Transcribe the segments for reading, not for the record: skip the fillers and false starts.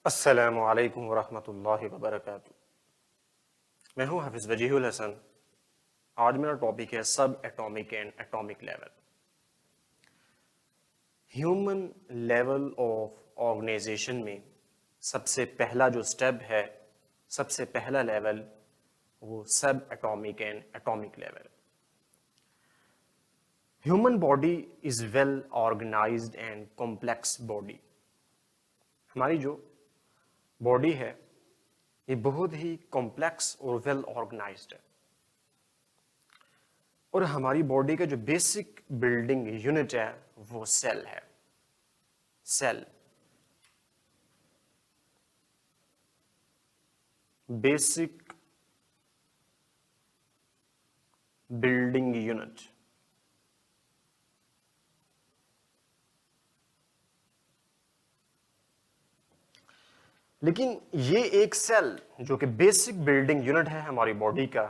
अस्सलामु अलैकुम वरहमतुल्लाहि वबरकातुह। मैं हूं हाफिज वजीहुल हसन। आज मेरा टॉपिक है subatomic and atomic level. Human level of organisation में सबसे पहला जो स्टेप है, सबसे पहला लेवल, वो subatomic and atomic level. Human body is well organised and complex body. हमारी जो बॉडी है ये बहुत ही कॉम्प्लेक्स और वेल ऑर्गेनाइज्ड है। और हमारी बॉडी का जो बेसिक बिल्डिंग यूनिट है वो सेल है। Cell basic building unit. लेकिन ये एक सेल जो कि बेसिक बिल्डिंग यूनिट है हमारी बॉडी का,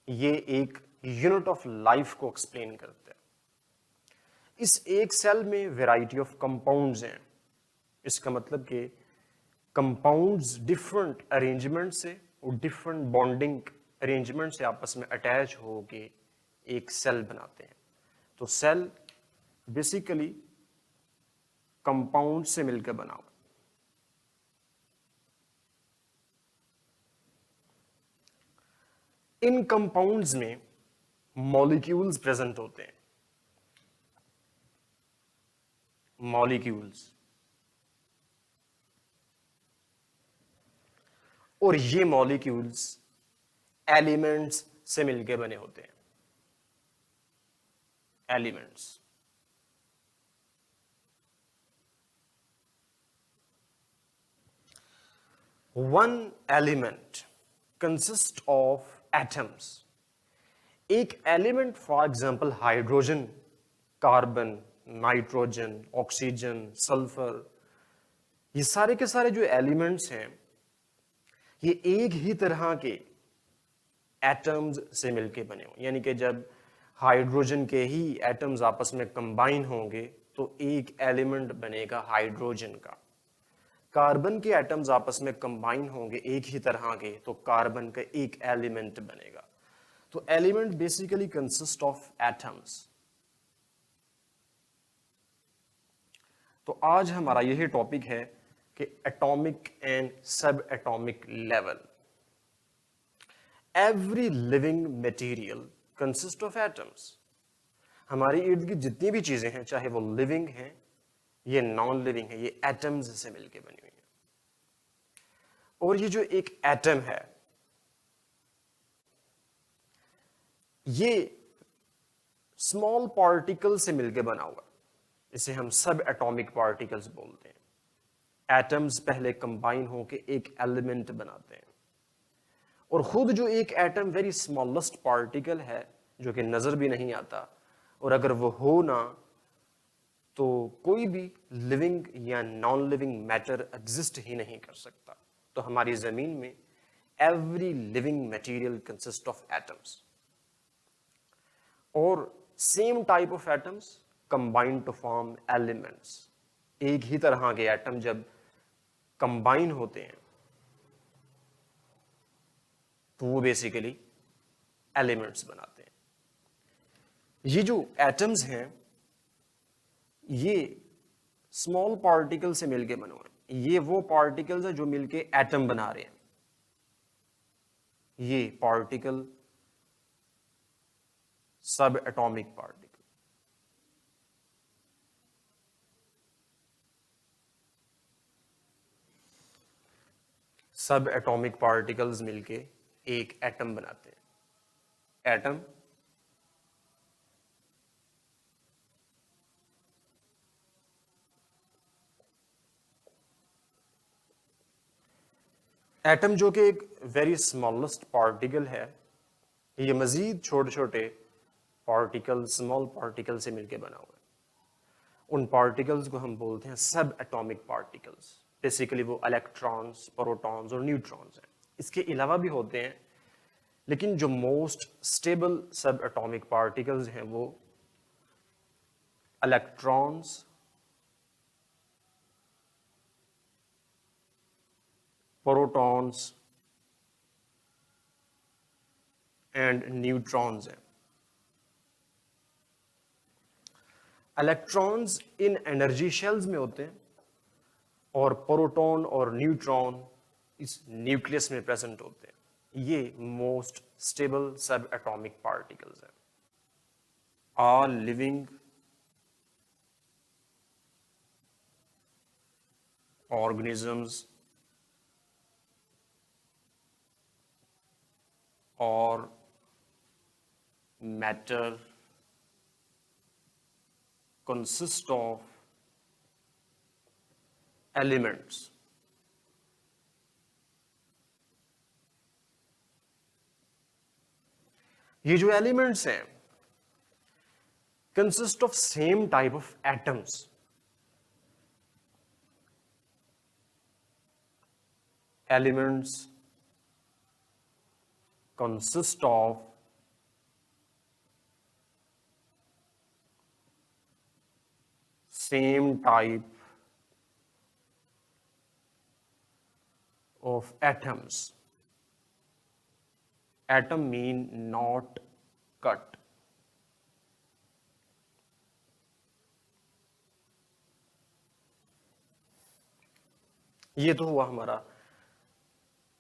ये एक यूनिट ऑफ लाइफ को एक्सप्लेन करता है। इस एक सेल में वैरायटी ऑफ कंपाउंड्स हैं। इसका मतलब कि कंपाउंड्स डिफरेंट अरेंजमेंट से और डिफरेंट बॉन्डिंग अरेंजमेंट से आपस में अटैच होके एक सेल बनाते हैं। तो सेल बेसिकली कंपाउंड से मिलकर बना हुआ। इन कंपाउंड्स में मॉलिक्यूल्स प्रेजेंट होते हैं। मॉलिक्यूल्स, और ये मॉलिक्यूल्स एलिमेंट्स से मिलकर बने होते हैं। Elements. One element consist of atoms. एक element for example hydrogen, carbon, nitrogen, oxygen, sulphur, ये सारे के सारे जो एलिमेंट्स हैं ये एक ही तरह के एटम्स से मिलके बने हो। यानी कि जब हाइड्रोजन के ही एटम्स आपस में कंबाइन होंगे तो एक एलिमेंट बनेगा हाइड्रोजन का। कार्बन के एटम्स आपस में कंबाइन होंगे एक ही तरह के तो कार्बन का एक एलिमेंट बनेगा। तो element basically consist of atoms. तो आज हमारा यही टॉपिक है कि एटॉमिक एंड सब atomic level. Every living material consist of atoms. हमारी इर्द गिर्द जितनी भी चीजें हैं, चाहे वो लिविंग हैं ये नॉन लिविंग है, ये एटम्स से मिलकर बनी हुई है। और ये जो एक एटम है ये स्मॉल पार्टिकल से मिलकर बना हुआ, इसे हम सब एटॉमिक पार्टिकल्स बोलते हैं। एटम्स पहले कंबाइन होकर एक एलिमेंट बनाते हैं। और खुद जो एक एटम वेरी स्मॉलेस्ट पार्टिकल है जो कि नजर भी नहीं आता, और अगर वो हो ना तो कोई भी लिविंग या नॉन लिविंग मैटर एग्जिस्ट ही नहीं कर सकता। तो हमारी जमीन में every living material consist of atoms. और same type of atoms combine to form elements. एक ही तरह के एटम जब कंबाइन होते हैं तो वो बेसिकली एलिमेंट्स बनाते हैं। ये जो एटम्स हैं ये स्मॉल पार्टिकल से मिलके बने हुए हैं। ये वो पार्टिकल्स हैं जो मिलके एटम बना रहे हैं। ये पार्टिकल सब एटॉमिक पार्टिकल। सब एटॉमिक पार्टिकल्स मिलके एक एटम बनाते हैं। एटम एटम जो कि एक वेरी स्मॉलेस्ट पार्टिकल है, ये मजीद छोटे छोटे पार्टिकल, स्मॉल पार्टिकल से मिलकर बना हुआ है। उन पार्टिकल्स को हम बोलते हैं सब एटॉमिक पार्टिकल्स। बेसिकली वो इलेक्ट्रॉन्स, प्रोटॉन्स और न्यूट्रॉन्स हैं। इसके अलावा भी होते हैं, लेकिन जो मोस्ट स्टेबल सब एटॉमिक पार्टिकल्स हैं वो इलेक्ट्रॉन्स, प्रोटॉन्स एंड न्यूट्रॉन्स हैं। इलेक्ट्रॉन्स इन एनर्जी शेल्स में होते हैं और प्रोटॉन और न्यूट्रॉन इस न्यूक्लियस में प्रेजेंट होते हैं। ये मोस्ट स्टेबल सब एटॉमिक पार्टिकल्स हैं। All living organisms or matter consist of elements. ये जो एलिमेंट्स हैं consist of same type of atoms. Elements consist of same type of atoms. Atom mean not cut. ये तो हुआ हमारा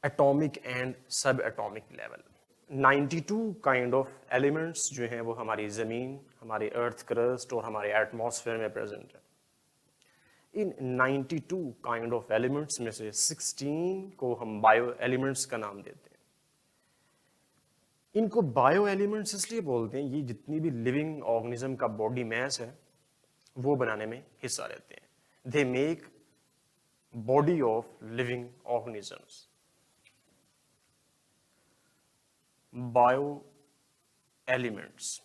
एटॉमिक एंड सब atomic level. 92 kind of elements जो हैं वो हमारी ज़मीन, हमारे अर्थ क्रस्ट और हमारे एटमॉस्फेयर में प्रेजेंट है। इन 92 काइंड ऑफ एलिमेंट्स में से 16 को हम बायो एलिमेंट्स का नाम देते हैं। इनको बायो एलिमेंट्स इसलिए बोलते हैं, ये जितनी भी लिविंग ऑर्गेनिज्म का बॉडी मास है वो बनाने में हिस्सा लेते हैं। They make body of living organisms. Bioelements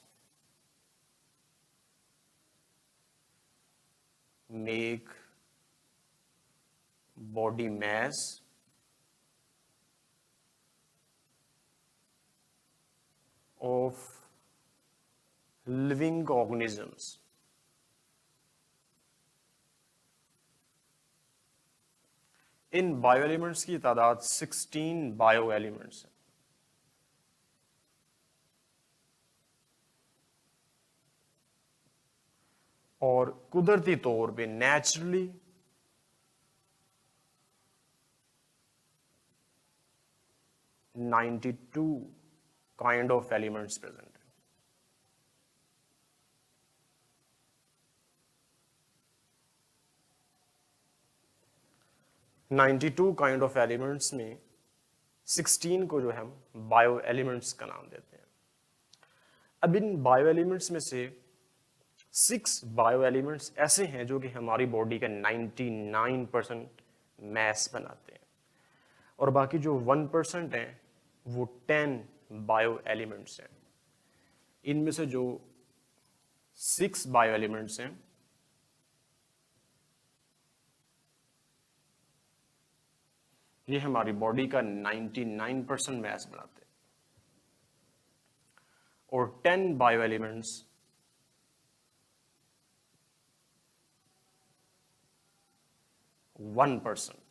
make body mass of living organisms. इन बायोएलिमेंट्स की तादाद 16 बायोएलिमेंट्स है। और कुदरती तौर पे naturally ninety two kind of elements present है। 92 काइंड ऑफ एलिमेंट्स में 16 को जो है हम बायो एलिमेंट्स का नाम देते हैं। अब इन बायो एलिमेंट्स में से 6 बायो एलिमेंट्स ऐसे हैं जो कि हमारी बॉडी का 99% मैस बनाते हैं, और बाकी जो 1% हैं वो 10 बायो एलिमेंट्स हैं। इनमें से जो 6 बायो एलिमेंट्स हैं ये हमारी बॉडी का 99% मैस बनाते हैं, और 10 बायो एलिमेंट्स 1%।